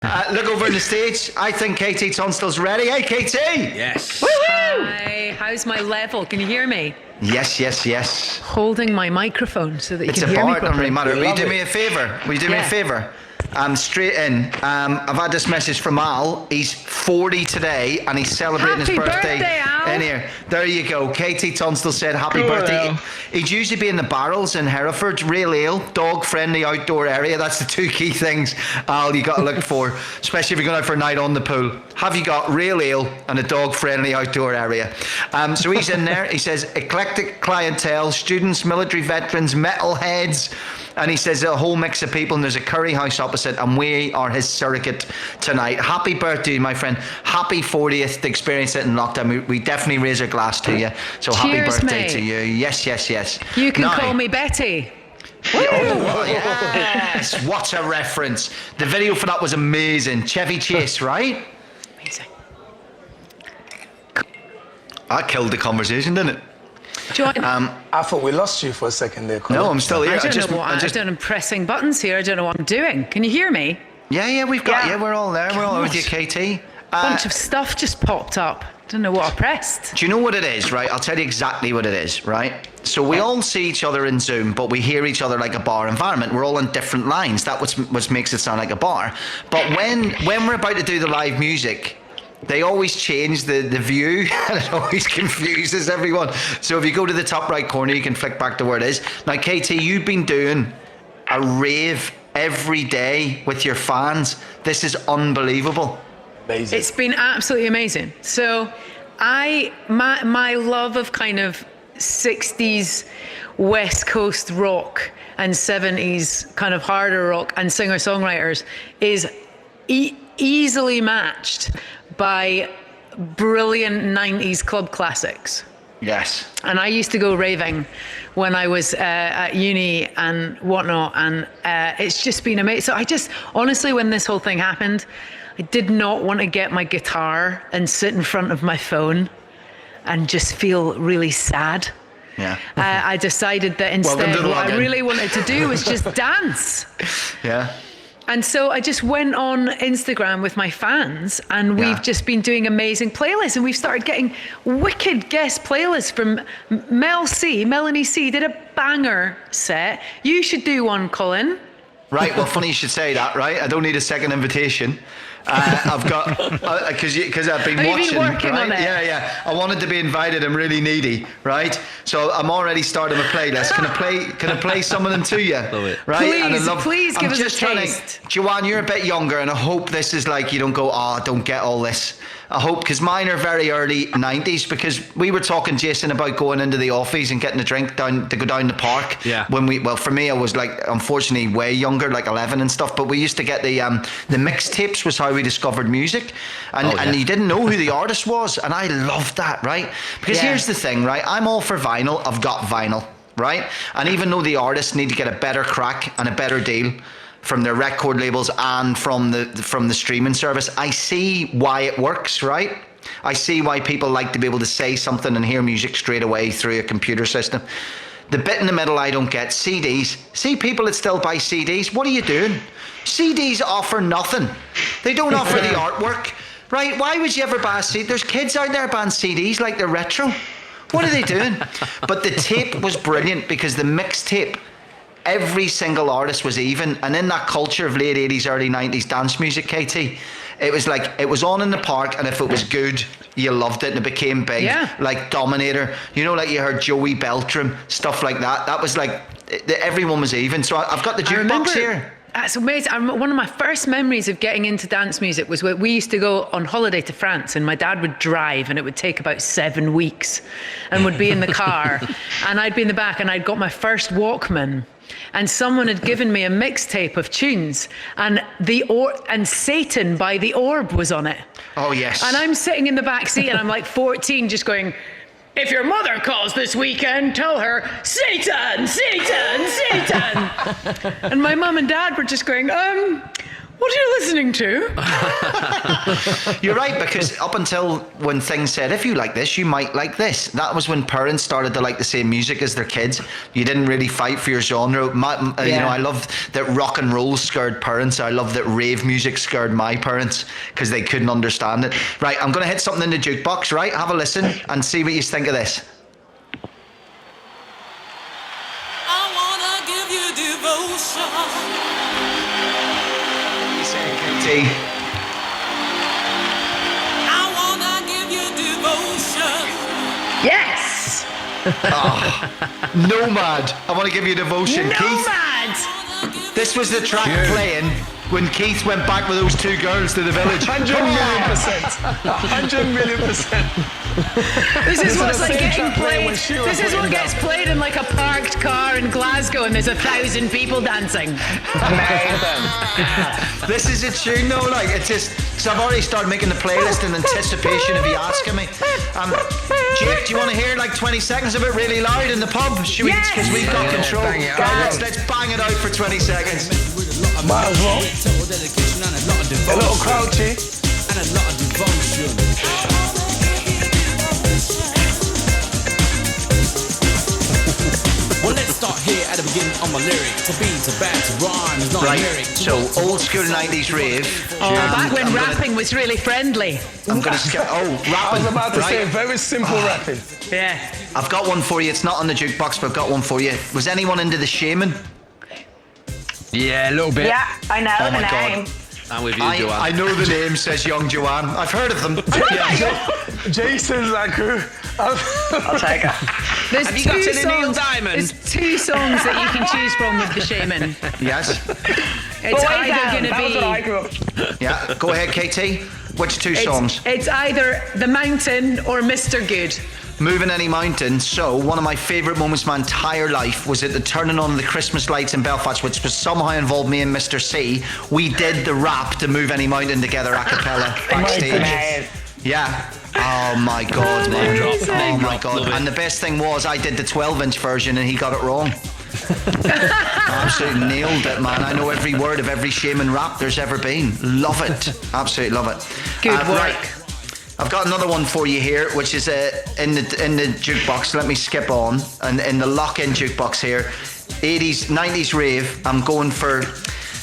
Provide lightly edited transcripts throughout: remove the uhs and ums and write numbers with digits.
Look over on the stage. I think KT Tunstall's ready. Hey, KT! Yes. Woo-hoo! Hi, how's my level? Can you hear me? Yes. Holding my microphone so that you It's can a hear me bar, doesn't really properly. matter. Will you do me a favour? Will you do me a favour? Straight in. I've had this message from Al. He's 40 today and he's celebrating Happy his birthday. birthday, Al. In here. There you go. KT Tunstall said happy birthday. He'd usually be in the Barrels in Hereford. Real ale, dog-friendly outdoor area. That's the two key things, Al, you got to look for, especially if you're going out for a night on the pool. Have you got real ale and a dog-friendly outdoor area? So he's in there. He says eclectic clientele, students, military veterans, metalheads. And he says a whole mix of people, and there's a curry house opposite, and we are his surrogate tonight. Happy birthday, my friend. Happy 40th to experience it in lockdown. We definitely raise our glass to you. So Cheers, happy birthday mate. to you. Yes. You can Now- call me Betty. Oh, yes. What a reference. The video for that was amazing. Chevy Chase, right? Amazing. That killed the conversation, didn't it? Do you want, I thought we lost you for a second there, Colin. No, I'm still here. I don't know what I'm pressing buttons here. I don't know what I'm doing. Can you hear me? Yeah, we've got Yeah. you. We're all there. We're all with you, Gosh. KT. Bunch of stuff just popped up. Don't know what I pressed. Do you know what it is, right? I'll tell you exactly what it is, right? So we all see each other in Zoom, but we hear each other like a bar environment. We're all on different lines. That's what makes it sound like a bar. But when we're about to do the live music, they always change the view, and it always confuses everyone. So if you go to the top right corner, you can flick back to where it is. Now, KT, you've been doing a rave every day with your fans. This is unbelievable. Amazing. It's been absolutely amazing. So my love of kind of 60s West Coast rock and 70s kind of harder rock and singer-songwriters is easily matched by brilliant 90s club classics. Yes. And I used to go raving when I was at uni and whatnot, and it's just been amazing. So I just, honestly, when this whole thing happened, I did not want to get my guitar and sit in front of my phone and just feel really sad. Yeah. I decided that instead to the what I login. really wanted to do was just dance. Yeah. And so I just went on Instagram with my fans, and we've just been doing amazing playlists, and we've started getting wicked guest playlists from Melanie C did a banger set. You should do one, Colin. Right, well, funny you should say that, right? I don't need a second invitation. I've got, because I've been Have you watching, been working right? on it? Yeah. I wanted to be invited. I'm really needy, right? So I'm already starting a playlist. Can I play some of them to you? Love it. Right? Please give us a trying taste. Joanne, you're a bit younger, and I hope this is like, you don't go, I don't get all this. I hope, because mine are very early 90s, because we were talking, Jason, about going into the office and getting a drink to go down the park. Yeah. Well, for me, I was like, unfortunately, way younger, like 11 and stuff, but we used to get the mixtapes was how we discovered music, and you didn't know who the artist was, and I loved that, right? Because here's the thing, right? I'm all for vinyl. I've got vinyl, right? And even though the artists need to get a better crack and a better deal from their record labels and from the streaming service, I see why it works, right? I see why people like to be able to say something and hear music straight away through a computer system. The bit in the middle I don't get, CDs. See people that still buy CDs, what are you doing? CDs offer nothing. They don't offer the artwork, right? Why would you ever buy a CD? There's kids out there buying CDs like they're retro. What are they doing? But the tape was brilliant, because the mixtape, every single artist was even, and in that culture of late 80s, early 90s dance music, KT, it was like, it was on in the park, and if it was good, you loved it, and it became big. Yeah. Like Dominator, like you heard Joey Beltram, stuff like that. That was like, everyone was even. So I've got the jukebox here. That's amazing. One of my first memories of getting into dance music was when we used to go on holiday to France, and my dad would drive, and it would take about 7 weeks, and would be in the car, and I'd be in the back, and I'd got my first Walkman, and someone had given me a mixtape of tunes, and Satan by The Orb was on it. Oh, yes. And I'm sitting in the back seat, and I'm like 14, just going, "If your mother calls this weekend, tell her, Satan, Satan, Satan." And my mum and dad were just going, What are you listening to? You're right, because up until when things said, if you like this, you might like this. That was when parents started to like the same music as their kids. You didn't really fight for your genre. You know, I love that rock and roll scared parents. I love that rave music scared my parents because they couldn't understand it. Right, I'm going to hit something in the jukebox, right? Have a listen and see what you think of this. I wanna give you devotion. Katie. I wanna give you devotion. Yes. Nomad. I want to give you devotion. Keith, Nomad. this was the track playing when Keith went back with those two girls to the village. 100 million %. 100 million %. This is what's the like same getting track playing played. when Sheila This is put what it gets down. played in like a parked car in Glasgow, and there's 1,000 people dancing. This is a tune though, like it's just, because I've already started making the playlist in anticipation of you asking me. Jake, do you want to hear like 20 seconds of it really loud in the pub? Should we? Yes. Because we've got control. bang it Right, out. let's bang it out for 20 seconds. Might as well. A little crouchy. Well, let's start here at the beginning of my lyric. To be, to bad, to rhyme is not a Right, lyric. so old school 90s rave. Back when I'm gonna- rapping was really friendly. I'm going to skip. Oh, I was rapping. about to say Right. very simple rapping. Yeah. I've got one for you. It's not on the jukebox, but I've got one for you. Was anyone into the Shaman? Yeah, a little bit. Yeah, I know Oh the my name. God. I'm with you, I Joanne. know the name, says young Joanne. I've heard of them. Yeah. Jason's like, I'll take it. There's Have you got two any Neil songs. Diamond? There's 2 songs that you can choose from with the Shaman. Yes. It's Boys either Down, going to that was what I be. grew up. Yeah. Go ahead, KT. Which 2 songs? It's either The Mountain or Mr. Good. Moving Any Mountain. So, one of my favourite moments of my entire life was at the turning on of the Christmas lights in Belfast, which was somehow involved me and Mr. C. We did the rap to Move Any Mountain together a cappella backstage. Amazing. Yeah. Oh my God, man. Amazing. Oh my Love God. it. And the best thing was I did the 12-inch version and he got it wrong. Absolutely nailed it, man. I know every word of every Shaman rap there's ever been. Love it. Absolutely love it. Good work. Right. I've got another one for you here, which is in the jukebox. Let me skip on. And in the lock-in jukebox here, 80s, 90s rave. I'm going for...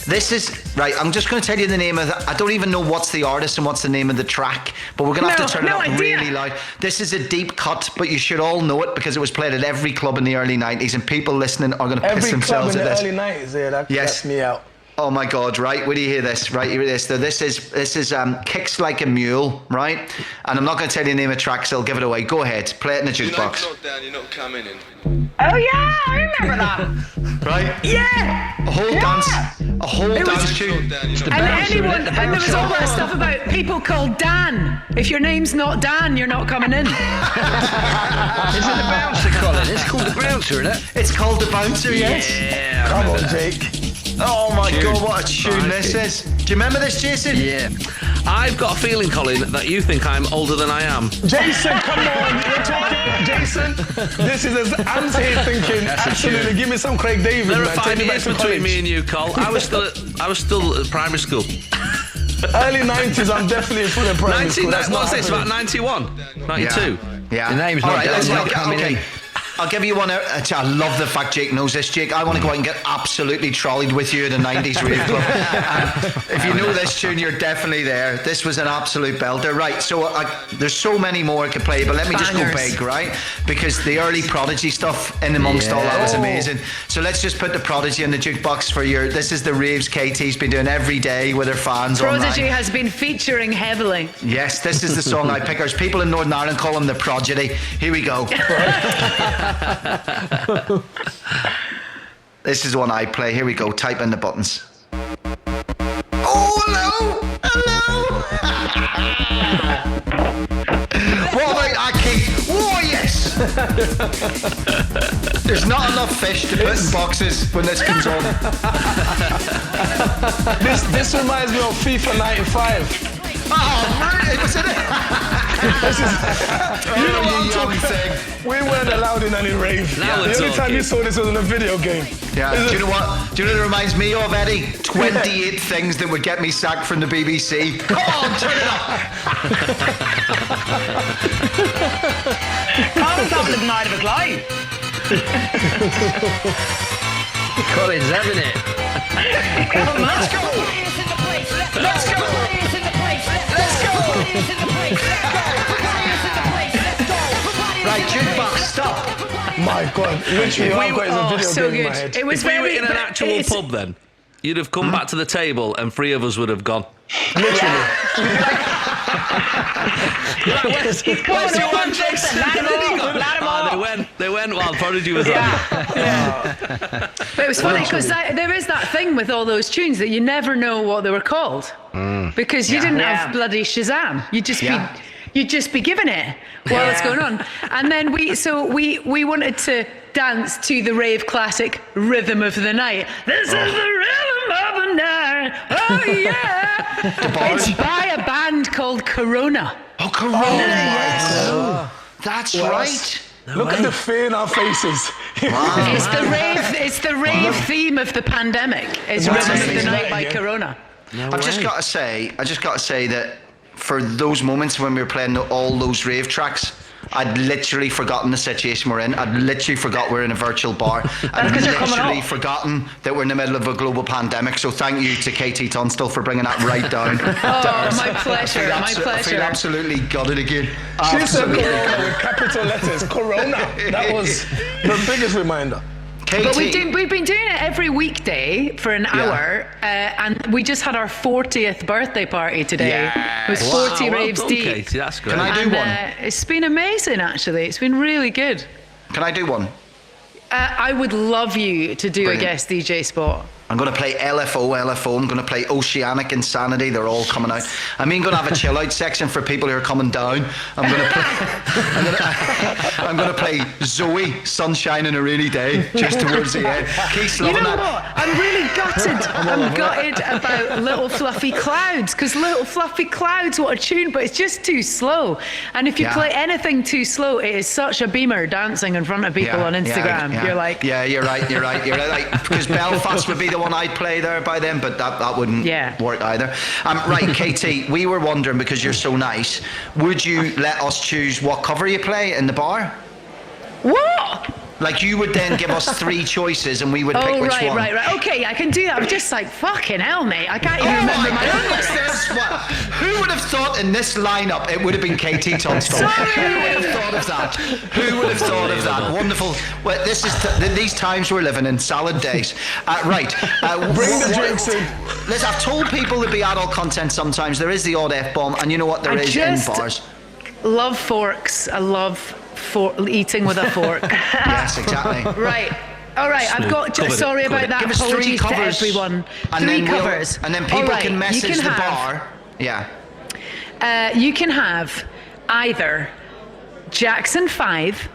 This is... Right, I'm just going to tell you the name of... I don't even know what's the artist and what's the name of the track, but we're going to have to turn it no up idea. really loud. This is a deep cut, but you should all know it because it was played at every club in the early 90s and people listening are going to piss every club themselves in at the this. early 90s, yeah, that Yes. that's me out. Oh my God! Right, where do you hear this? Right, you hear this. So this is Kicks Like a Mule, right? And I'm not going to tell you the name of the track, so I'll give it away. Go ahead, play it in the jukebox. You're not coming in. Oh yeah, I remember that. Right? Yeah. A whole dance was- tune. And anyone, and there was all that stuff about people called Dan. If your name's not Dan, you're not coming in. Is it the bouncer, Colin? It's called the bouncer, isn't it? It's called The Bouncer, yes? Yeah. I Come remember on, that. Jake. Oh my Tune. God, what a tune this is. Do you remember this, Jason? Yeah. I've got a feeling, Colin, that you think I'm older than I am. Jason, come on. You're talking, Jason. This is as Anne's here thinking, That's a absolutely, tune. give me some Craig David, There are man. 5 Take me back years to between college. me and you, Col. I was still at primary school. Early 90s, I'm definitely full of primary 19, school. That's what's not this, about happening. 91? 92? Yeah. The name's All not right, down, let's not not coming okay. in. I'll give you one. I love the fact Jake knows this, Jake. I want to go out and get absolutely trolleyed with you at a 90s rave club. If you know this tune, you're definitely there. This was an absolute belter. Right, so there's so many more I could play, but let me just go Bangers. big, right? Because the early Prodigy stuff in amongst all that was amazing. So let's just put the Prodigy in the jukebox for your... This is the raves KT's been doing every day with her fans Prodigy online. has been featuring heavily. Yes, this is the song I pick. There's people in Northern Ireland call him the Prodigy. Here we go. This is the one I play. Here we go. Type in the buttons. Oh, hello! Hello! What about Aki? Oh, yes! There's not enough fish to put in boxes when this comes on. This reminds me of FIFA 95. It was in it. You know what I'm talking about? We weren't allowed in any rave. Now we're The only time talking. you saw this was in a video game. Yeah. Do you know what? Do you know what it reminds me of, Eddie? 28 things that would get me sacked from the BBC. Come on, turn it up. Colin's having the night of his life. Colin's having it. Let's go. Let's go. Let's go. Right, jukebox, stop. My God, literally, all I've got is a video so game in my good. head. It was If we were very in an actual it's- pub then, you'd have come back to the table and 3 of us would have gone. He's coming on, Jason. Let him off. Let him off. They went while Prodigy was on. But it was funny because there is that thing with all those tunes that you never know what they were called because you didn't Yeah. have bloody Shazam. Yeah. You'd just be given it while it's going on. And then we wanted to dance to the rave classic Rhythm of the Night. This is the rhythm of the night. Oh yeah. It's by a band called Corona. Oh, Corona, yes. That's right. Look at the fear in our faces. It's the rave theme of the pandemic. It's That's Rhythm of the amazing. Night by Yeah. Corona. I just got to say that for those moments when we were playing all those rave tracks, I'd literally forgotten the situation we're in. I'd literally forgot we're in a virtual bar. I'd 'cause you're coming literally up. forgotten that we're in the middle of a global pandemic. So thank you to KT Tunstall for bringing that right down. Oh, my pleasure, my I feel pleasure. absolutely gutted again. She said Absolutely. Corona with capital letters. Corona. That was the biggest reminder. But KT, we've been doing it every weekday for an hour, and we just had our 40th birthday party today. It was 40 Wow, raves well done, deep. Katie, that's great. Can I do And one? it's been amazing, actually. It's been really good. Can I do one? I would love you to do Brilliant. a guest DJ spot. I'm going to play LFO. I'm going to play Oceanic Insanity. They're all coming out. I'm even going to have a chill out section for people who are coming down. I'm going to play. I'm going to play Zoe, Sunshine in a Rainy Day, just towards the end. Keith's You know loving that. what? I'm really gutted. I'm gutted about Little Fluffy Clouds because Little Fluffy Clouds, what a tune, but it's just too slow. And if you Yeah. play anything too slow, it is such a beamer dancing in front of people on Instagram. You're like, yeah, you're right. Like, because Belfast would be the one I'd play there by then, but that wouldn't work either. Right, KT, we were wondering, because you're so nice, would you let us choose what cover you play in the bar? what? Like, you would then give us 3 choices and we would pick Oh, which right, one. right. Okay, I can do that. I'm just like, fucking hell, mate. I can't even remember my own goodness, lyrics. who would have thought in this lineup it would have been KT Tunstall? Sorry. Who would have thought of that? Who would have thought of that? Wonderful. Well, this is these times we're living in, salad days. Right. Bring the drinks in. Listen, I've told people there'd be adult content sometimes. There is the odd F-bomb, and you know what there I is just- in bars. Love forks. I love eating with a fork. Yes, exactly. Right. All right, I've got. Covered it, Sorry covered about it. that. Give us 3 Apologies to covers. everyone. And 3 then covers. and then All people right, can you message can the have- bar. Yeah. You can have either Jackson 5.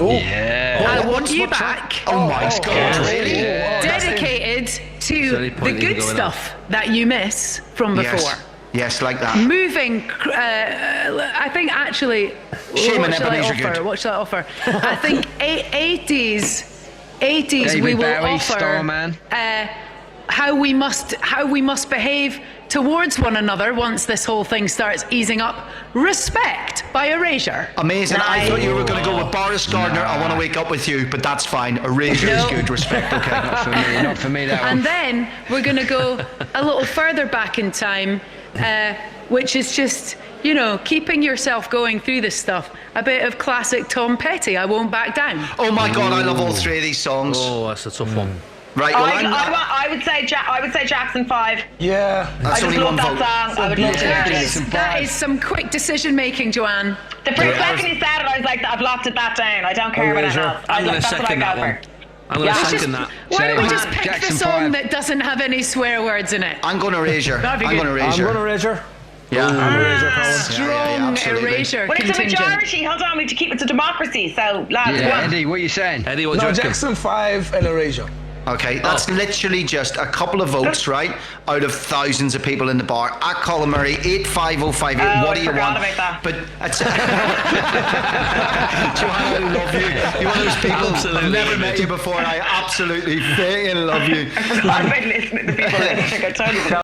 Yeah. I Want You Back. Oh my God! Really? Dedicated to any the point even good going stuff that you miss from before. Yes. Yes, like that. Moving, I think actually. Shame what on shall I Ebenezer offer? Good. What shall I offer? I think 80s. David We will Bowie, offer Starman. how we must behave towards one another once this whole thing starts easing up. Respect by Erasure. Amazing. I thought you were going to go with Boris Gardner. I want to wake up with you, but that's fine. Erasure is No. good. Respect. Okay. Not for me, that one. And then we're going to go a little further back in time, which is just, keeping yourself going through this stuff. A bit of classic Tom Petty, I Won't Back Down. Oh my God! I love all 3 of these songs. Oh, that's a tough one. Right. Well, I would say Jackson 5. Yeah. I that's just only love one vote. that song. I would love to hear it. That is some quick decision making, Joanne. The first second you said it, I was like, I've locked it that down. I don't care about anything else. I'm going to That's what I second go that for. one. I'm going to Yeah. second that. Why don't we just Same. pick Jackson the song 5. that doesn't have any swear words in it? I'm going to Erasure. That'd be I'm good. going to I'm Erasure. going to Erasure. Yeah. Strong absolutely. Erasure But it's a contingent. majority. Hold on, we have to keep it to democracy. So, lads, Yeah, go on. Eddie, what are you saying? Eddie, what No, do you reckon? Jackson 5 and Erasure. Okay, that's literally just a couple of votes, right, out of thousands of people in the bar. At Colin Murray, 85058. What do you want? About that. But it's, Joanna, I love you. You're one of those people. Absolutely. I've never met you before. I absolutely fucking love you. I've been listening to people. I think I told you.